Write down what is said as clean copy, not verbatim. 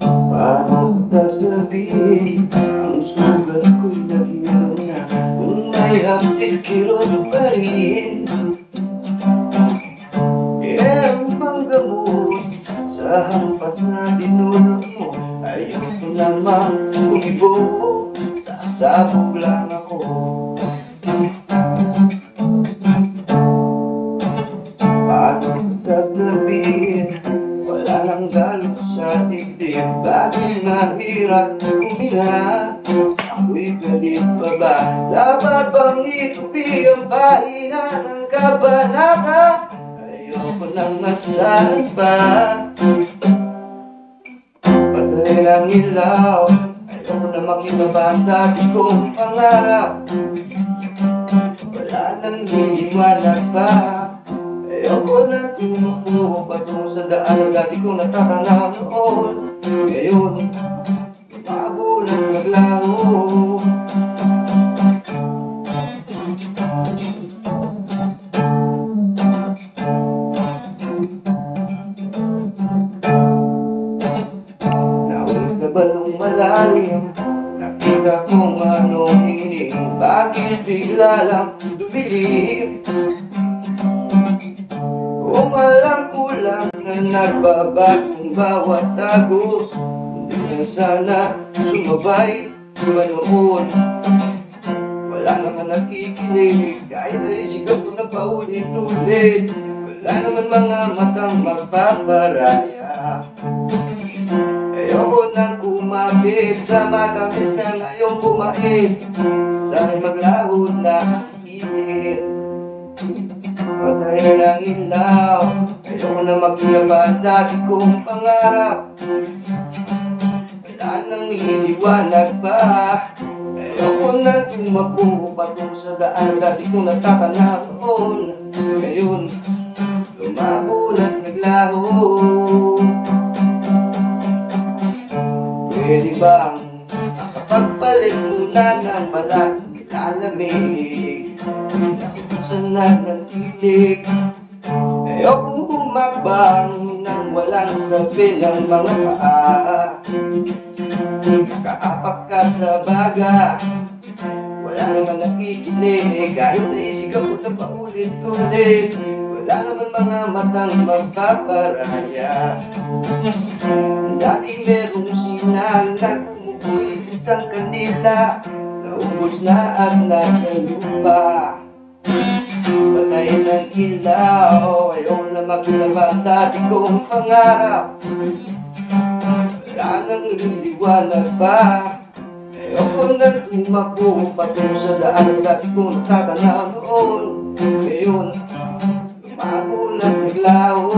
Paano sasabihin ang sugat ko'y naghilang na kung may hapit kilolo pa rin? Meron bang gamot sa hampas na dinulot mo? Ayoko naman umibo, sasabog lang ako. Paano sasabihin wala nang galos sa dibdib? Bakit mahirap kumina? Ako'y galit pa ba? Dapat bang itupi ang pahina ng kabanata? Ayoko nang masahan pa. Patay ang ilaw, ayoko na makita ba ang dati kong pangarap? Wala nang hiniwanag pa. Ayoko na tumuko patungo sa daan ang dati kong natatanaw noon. Ngayon, lumago ng naglaho. Balong malalim, nakita kong anong hiling. Bakit bigla lang dumilim? Kung alam ko lang na nagbabagong bawat tagos, hindi na sana sumabay manood. Wala naman nakikinig, kahit naisigaw ko na paulit-ulit. Wala naman mga matang magpaparaya. Ayoko nang kumapit sa matamis na ngayong bumait. Sana'y maglaho na init. Patay ng ilaw, ayoko na maglabas dati kong pangarap. Wala nang iniwanag pa. Ayoko na tumakbo patungo sa daan dati kong natatanaw noon. Ngayon, lumabo na't naglaho. Pwede bang makapagpalit muna ng balat nilalamig? Nakutusan na ng titig. Ayokong humakbang nang walang sabi ng mga paa. Nakaapak ka sa baga, wala naman nakikinig. Kahit naisigaw ko na paulit-ulit, wala naman mga matang magpaparaya. Dati merong sinang nagpumupulit ang kanila, naubos na at nasa lupa. Patay ng ilaw, ayaw na maglabas dati kong pangarap. Wala nang liwanag pa. Ayoko na tumakbo patungo sa daan dati kong natatanaw noon. Ngayon, lumago na naglaho.